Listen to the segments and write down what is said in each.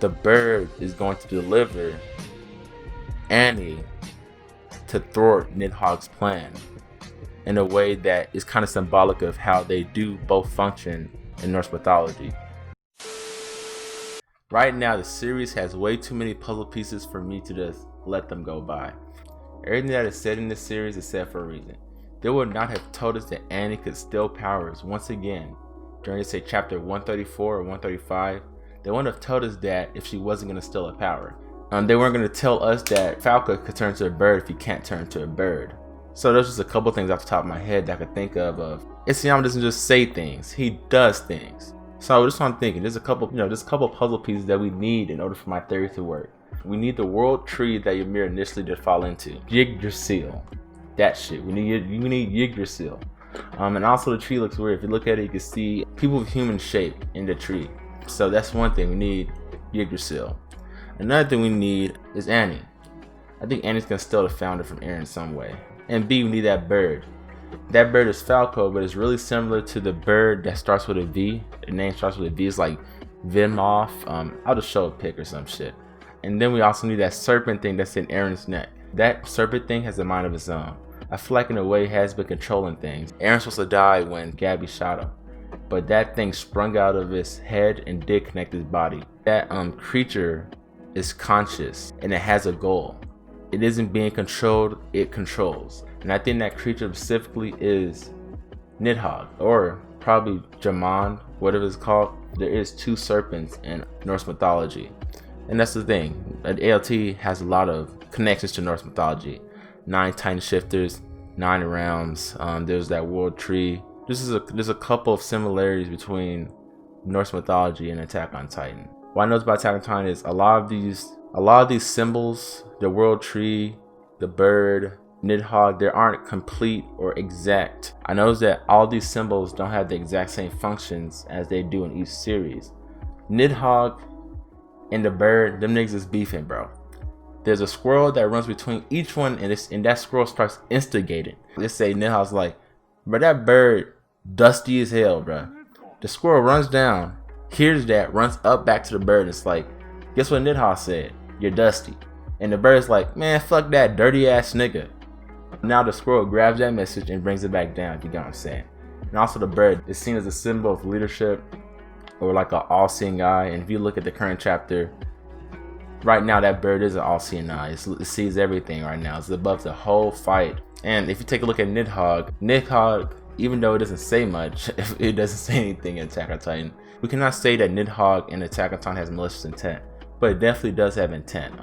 the bird is going to deliver Annie to thwart Nidhogg's plan in a way that is kind of symbolic of how they do both function in Norse mythology. Right now, the series has way too many puzzle pieces for me to just let them go by. Everything that is said in this series is said for a reason. They would not have told us that Annie could steal powers once again during, say, chapter 134 or 135. They wouldn't have told us that if she wasn't going to steal a power. They weren't going to tell us that Falco could turn to a bird if he can't turn to a bird. So there's just a couple things off the top of my head that I could think of. Isayama doesn't just say things, he does things. So that's what I'm thinking. There's a couple puzzle pieces that we need in order for my theory to work. We need the world tree that Ymir initially did fall into. Yggdrasil. That shit. We need Yggdrasil. And also the tree looks weird. If you look at it, you can see people with human shape in the tree. So that's one thing. We need Yggdrasil. Another thing we need is Annie. I think Annie's gonna steal the founder from Eren in some way. And B, we need that bird. That bird is Falco, but it's really similar to the bird that starts with a V. The name starts with a V. It's like Vimoff. I'll just show a pic or some shit. And then we also need that serpent thing that's in Eren's neck. That serpent thing has a mind of its own. I feel like in a way it has been controlling things. Eren's supposed to die when Gabby shot him, but that thing sprung out of his head and did connect his body. That creature is conscious and it has a goal. It isn't being controlled, it controls. And I think that creature specifically is Nidhogg, or probably Jamon, whatever it's called. There is two serpents in Norse mythology. And that's the thing, AOT has a lot of connections to Norse mythology. 9 Titan shifters, 9 realms, there's that world tree. There's a couple of similarities between Norse mythology and Attack on Titan. What I know about Attack on Titan is a lot of these symbols, the world tree, the bird, Nidhogg, they aren't complete or exact. I noticed that all these symbols don't have the exact same functions as they do in each series. Nidhogg and the bird, them niggas is beefing, bro. There's a squirrel that runs between each one, and that squirrel starts instigating. Let's say Nidhogg's like, bro, that bird dusty as hell, bro. The squirrel runs down, hears that, runs up back to the bird. It's like, guess what Nidhogg said? You're dusty. And the bird's like, man, fuck that dirty ass nigga. Now the squirrel grabs that message and brings it back down, if you get what I'm saying. And also the bird is seen as a symbol of leadership, or like an all-seeing eye. And if you look at the current chapter, right now that bird is an all-seeing eye. It sees everything right now. It's above the whole fight. And if you take a look at Nidhogg, even though it doesn't say much, it doesn't say anything in Attack on Titan, we cannot say that Nidhogg in Attack on Titan has malicious intent, but it definitely does have intent.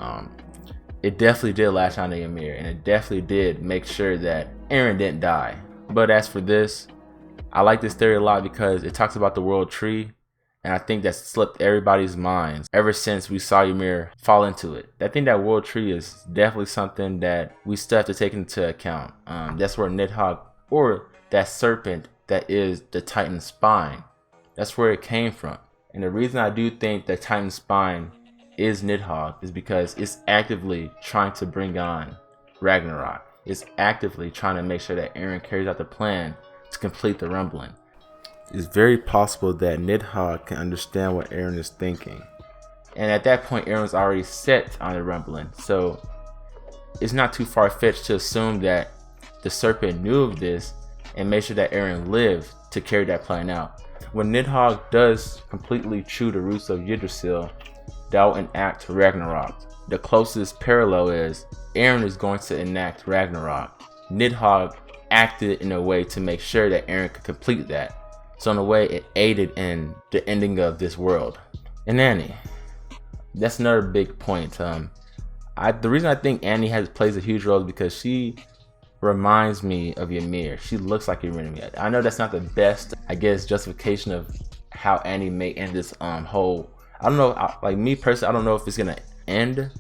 It definitely did latch on to Ymir, and it definitely did make sure that Eren didn't die. But as for this, I like this theory a lot because it talks about the world tree, and I think that's slipped everybody's minds ever since we saw Ymir fall into it. I think that world tree is definitely something that we still have to take into account. That's where Nidhogg, or that serpent that is the Titan spine, that's where it came from. And the reason I do think that Titan spine is Nidhogg is because it's actively trying to bring on Ragnarok. It's actively trying to make sure that Eren carries out the plan to complete the rumbling. It's very possible that Nidhogg can understand what Eren is thinking. And at that point, Eren's already set on the rumbling. So it's not too far-fetched to assume that the serpent knew of this and made sure that Eren lived to carry that plan out. When Nidhogg does completely chew the roots of Yggdrasil, that will enact Ragnarok. The closest parallel is Eren is going to enact Ragnarok. Nidhogg acted in a way to make sure that Eren could complete that. So in a way, it aided in the ending of this world. And Annie, that's another big point. The reason I think Annie plays a huge role is because she reminds me of Ymir. She looks like Ymir to me. I know that's not the best, I guess, justification of how Annie may end this whole. I don't know, like me personally, I don't know if it's gonna end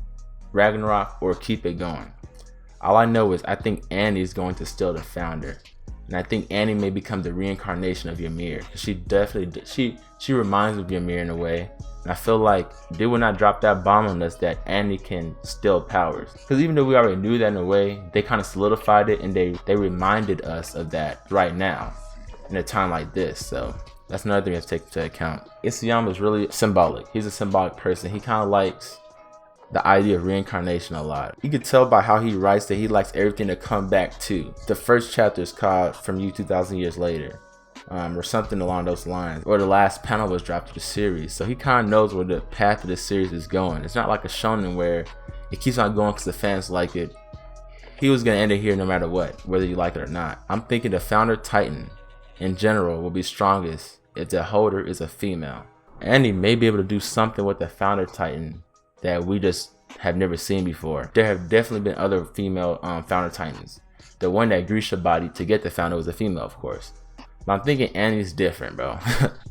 Ragnarok or keep it going. All I know is I think Annie is going to steal the founder. And I think Annie may become the reincarnation of Ymir. She definitely, she reminds me of Ymir in a way. And I feel like they would not drop that bomb on us that Annie can steal powers. Because even though we already knew that in a way, they kind of solidified it and they reminded us of that right now in a time like this. So That's another thing you have to take into account. Isayama is really symbolic. He's a symbolic person. He kind of likes the idea of reincarnation a lot. You can tell by how he writes that he likes everything to come back to. The first chapter is called From You 2,000 Years Later, or something along those lines. Or the last panel was dropped to the series. So he kind of knows where the path of the series is going. It's not like a shonen where it keeps on going because the fans like it. He was going to end it here no matter what, whether you like it or not. I'm thinking the founder titan in general will be strongest if the holder is a female. And he may be able to do something with the founder titan that we just have never seen before. There have definitely been other female founder titans. The one that Grisha bodied to get the founder was a female, of course. But I'm thinking Annie's different, bro.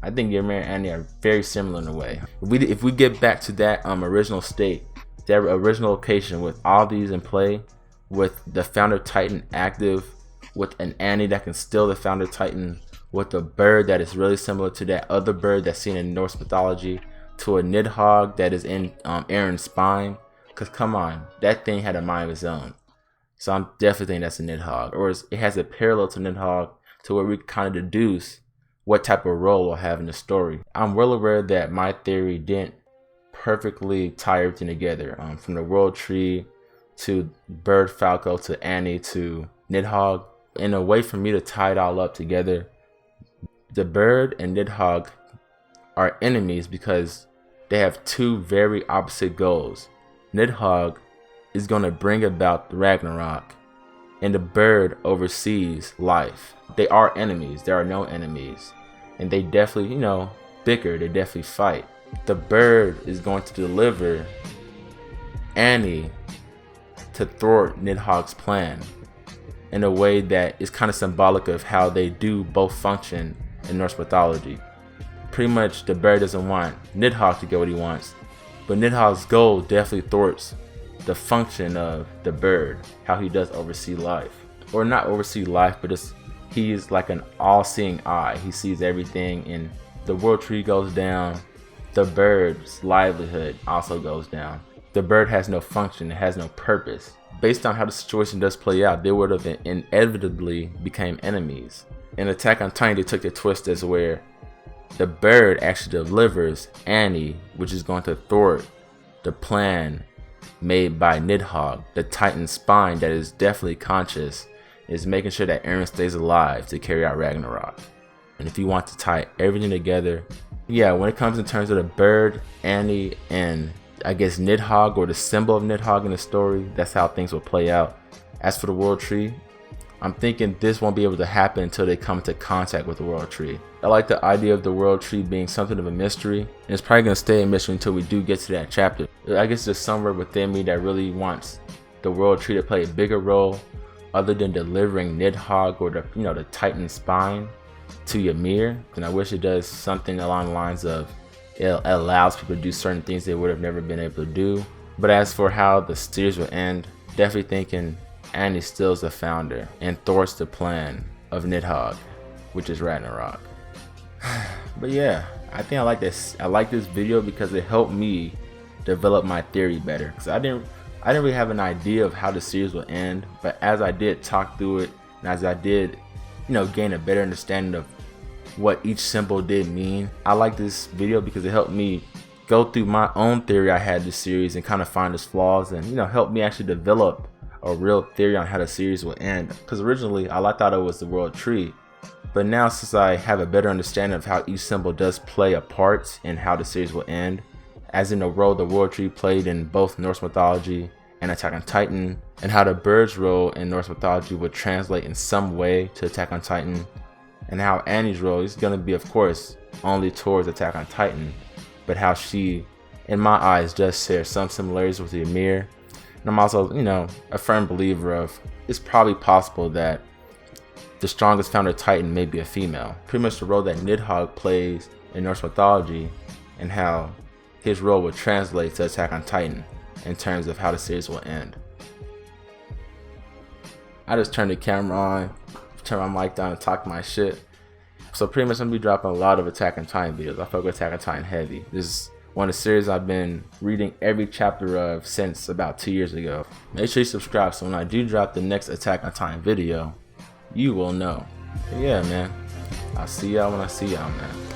I think Ymir and Annie are very similar in a way. If we get back to that original state, that original location with all these in play, with the founder titan active, with an Annie that can steal the founder titan, with a bird that is really similar to that other bird that's seen in Norse mythology, to a Nidhogg that is in Aaron's spine. Cause come on, that thing had a mind of its own. So I'm definitely thinking that's a Nidhogg, or it has a parallel to Nidhogg, to where we kind of deduce what type of role we'll have in the story. I'm well aware that my theory didn't perfectly tie everything together, from the world tree to bird Falco to Annie to Nidhogg. In a way for me to tie it all up together, the bird and Nidhogg are enemies because they have two very opposite goals. Nidhogg is going to bring about the Ragnarok, and the bird oversees life. They are enemies. There are no enemies. And they definitely, bicker. They definitely fight. The bird is going to deliver Annie to thwart Nidhogg's plan in a way that is kind of symbolic of how they do both function in Norse mythology. Pretty much the bird doesn't want Nidhogg to get what he wants, but Nidhogg's goal definitely thwarts the function of the bird, how he does oversee life. Or not oversee life, but he's like an all-seeing eye. He sees everything, and the world tree goes down, the bird's livelihood also goes down. The bird has no function, it has no purpose. Based on how the situation does play out, they would have inevitably became enemies. In Attack on Titan, they took the twist as where the bird actually delivers Annie, which is going to thwart the plan made by Nidhogg. The Titan's spine that is definitely conscious is making sure that Eren stays alive to carry out Ragnarok. And if you want to tie everything together, yeah, when it comes in terms of the bird, Annie, and I guess Nidhogg, or the symbol of Nidhogg in the story, that's how things will play out. As for the world tree, I'm thinking this won't be able to happen until they come into contact with the world tree. I like the idea of the world tree being something of a mystery, and it's probably going to stay a mystery until we do get to that chapter. I guess there's somewhere within me that really wants the world tree to play a bigger role other than delivering Nidhogg or the Titan spine to Ymir. And I wish it does something along the lines of it allows people to do certain things they would have never been able to do. But as for how the series will end, definitely thinking Annie steals the founder and thwarts the plan of Nidhogg, which is Ragnarok. But yeah, I think I like this. I like this video because it helped me develop my theory better. Because I didn't really have an idea of how the series will end. But as I did talk through it, and as I did, gain a better understanding of what each symbol did mean, I like this video because it helped me go through my own theory I had this series and kind of find its flaws, and help me actually develop a real theory on how the series will end. Because originally I thought it was the world tree, but now since I have a better understanding of how each symbol does play a part in how the series will end, as in the role the world tree played in both Norse mythology and Attack on Titan, and how the bird's role in Norse mythology would translate in some way to Attack on Titan, and how Annie's role is going to be, of course, only towards Attack on Titan, but how she, in my eyes, does share some similarities with Ymir. And I'm also, a firm believer of it's probably possible that the strongest founder Titan may be a female. Pretty much the role that Nidhogg plays in Norse mythology, and how his role would translate to Attack on Titan in terms of how the series will end. I just turned the camera on, turn my mic down, and talk my shit. So pretty much I'm gonna be dropping a lot of Attack on Titan videos. I fuck with Attack on Titan heavy. This is one of the series I've been reading every chapter of since about 2 years ago. Make sure you subscribe so when I do drop the next Attack on Titan video, you will know. But yeah, man, I'll see y'all when I see y'all, man.